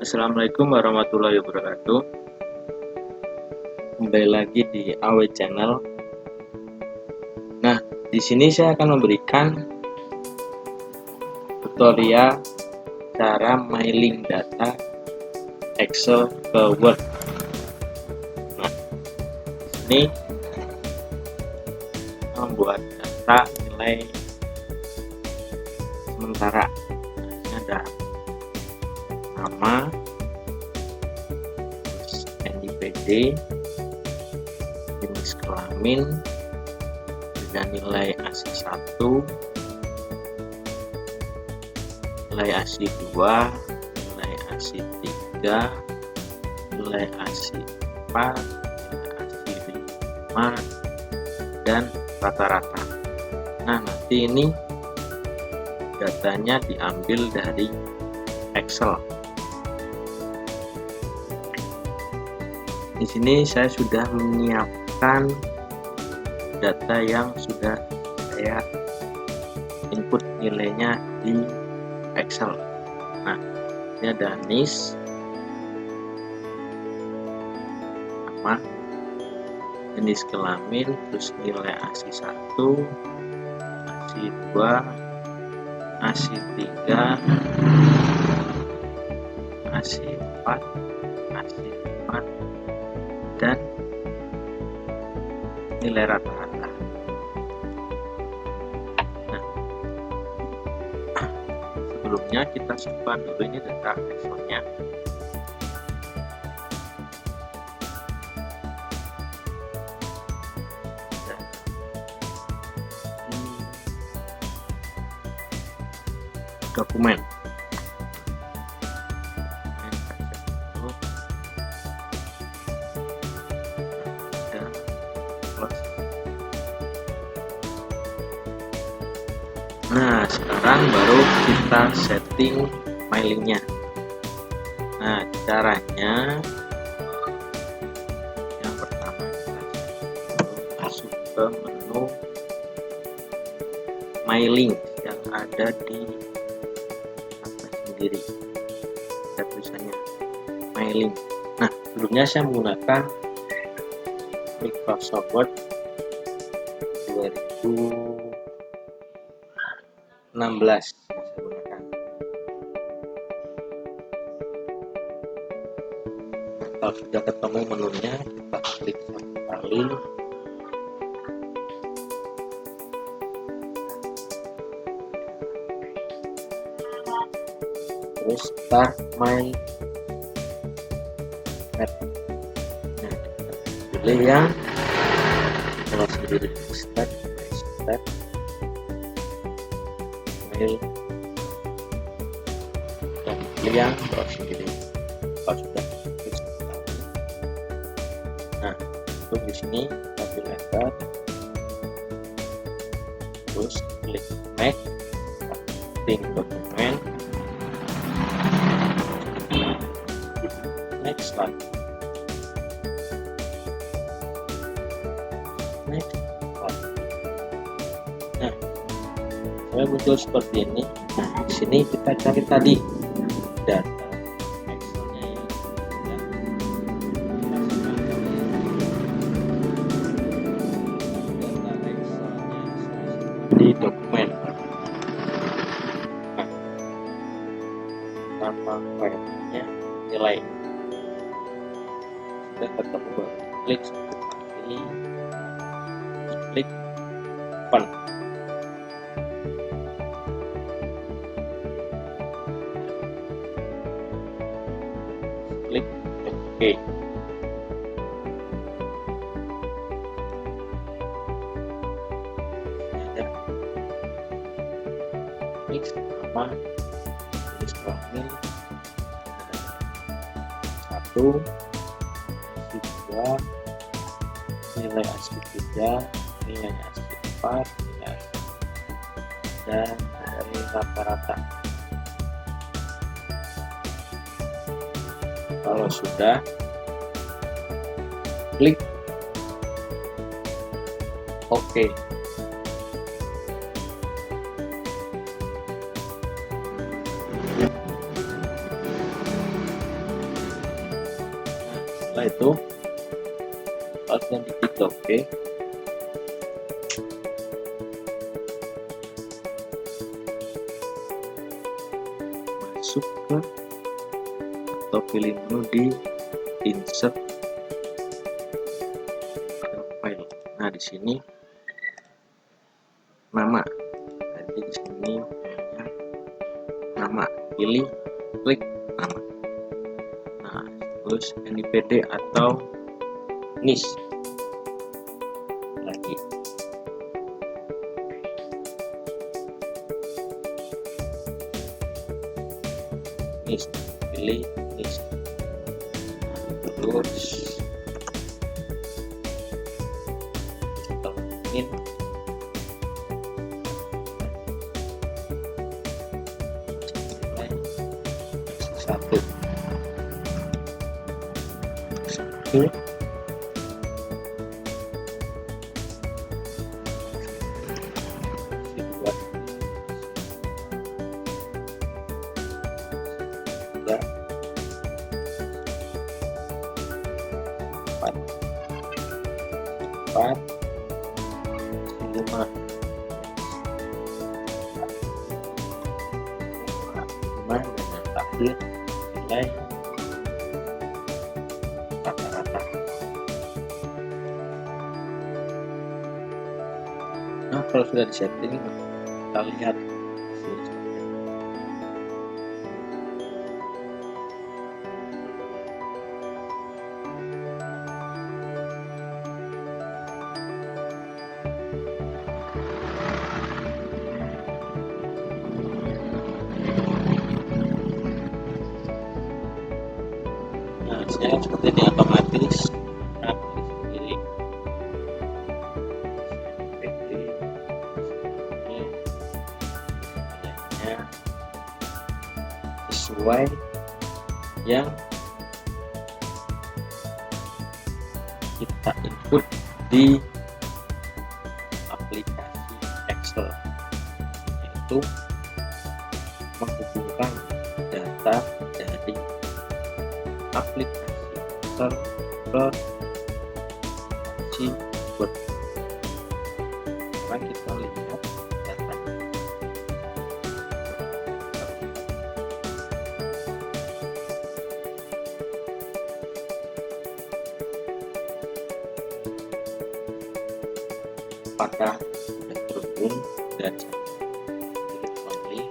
Assalamualaikum warahmatullahi wabarakatuh. Kembali lagi di AW Channel. Nah, di sini saya akan memberikan tutorial cara mailing data Excel ke Word. Nah, di sini membuat data nilai sementara. Ini ada nama, terus NIPD, jenis kelamin dengan nilai ASI 1, nilai ASI 2, nilai ASI 3, nilai ASI 4, nilai ASI 5, dan rata-rata. Nah, nanti ini datanya diambil dari Excel. Di sini saya sudah menyiapkan data yang sudah saya input nilainya di Excel. Nah, ini ada NIS, nama, jenis kelamin, terus nilai ASI 1, ASI 2, ASI 3, ASI 4, ASI 5, dan nilai rata-rata. Nah, sebelumnya kita simpan dulu ini data Excel-nya. Dokumen. Nah, sekarang baru kita setting mailingnya. Nah, caranya yang pertama kita masuk ke menu mailing yang ada di atas sendiri. Ada tulisannya mailing. Nah, sebelumnya saya menggunakan Microsoft Word 2016 saya gunakan. Kalau sudah ketemu menunya, kita klik satu kali, terus start my app. Nah, kita pilih yang kalau sendiri, start mail, dan pilih yang browsing sendiri. Kalau sudah klik sekali, nah untuk di sini kita pilih enter, terus klik next, setting dokumen, next lagi, next lagi. Nah, saya muncul seperti ini. Nah, di sini kita cari tadi data Excel-nya yang sudah data Excel-nya di dokumen. Nah, nama filenya nilai sudah ketemu, klik satu kali, klik open. Klik OK. Ada mix nama, jenis kelamin, satu, ASI 2, nilai ASI 3, nilai ASI 4, nilai ASI, dan dari rata-rata. Kalau sudah, klik OK. Setelah itu langsung diklik OK. Masuk ke atau pilih menu di insert file. Nah, di sini nama. Jadi di sini nama, pilih klik nama. Nah, terus NIPD atau NIS lagi. NIS, pilih NIS. Terus ini satu dua, empat, lima, dan yang terakhir nilai rata-rata. Nah, kalau sudah disetting, kita lihat hasilnya seperti ini, otomatis sendiri. Sesuai yang kita input di aplikasi Excel, yaitu menghubungkan data dari aplikasi Excel ke si Word. Sekarang kita lihat data. Apakah sudah terhubung dan only.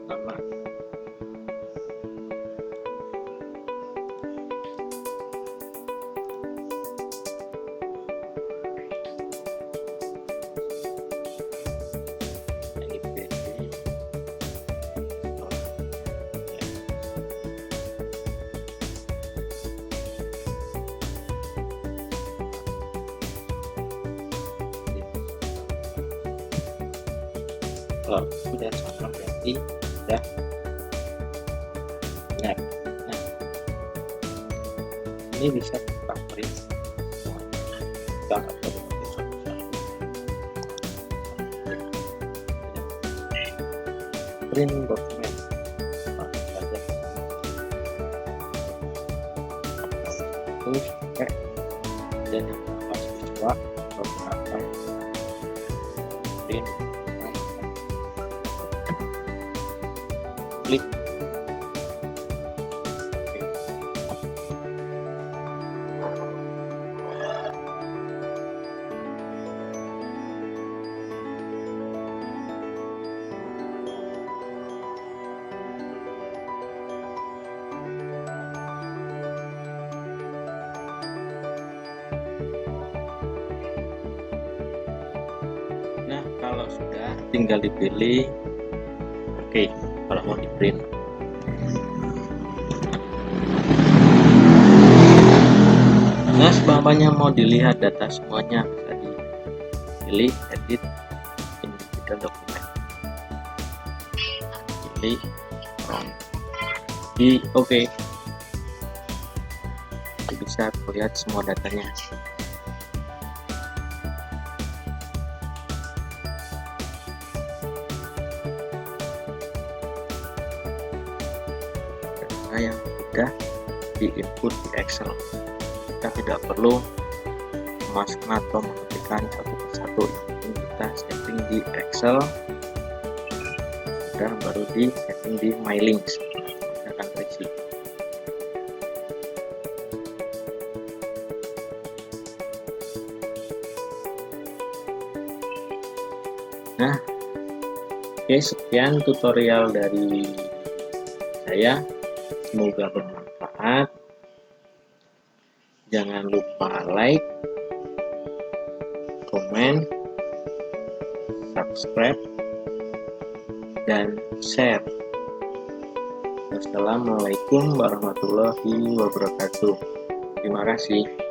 Nama, kalau sudah sama berarti sudah benar. Nah, ini bisa kita print kita akan print dokumen saja terus pakai dan yang mahasiswa beberapa print klik. Nah, kalau sudah tinggal dipilih oke. Kalau mau di print, nah sebabnya mau dilihat data semuanya bisa dipilih edit individual dokumen, pilih di oke. nanti bisa melihat semua datanya. Data yang sudah di-input di Excel, kita tidak perlu memasukkan atau mengetikkan satu persatu, yang penting kita setting di Excel, dan baru di setting di My Links, akan terisi. Nah, oke, sekian tutorial dari saya, semoga bermanfaat. Jangan lupa like, komen, subscribe, dan share. Wassalamualaikum warahmatullahi wabarakatuh. Terima kasih.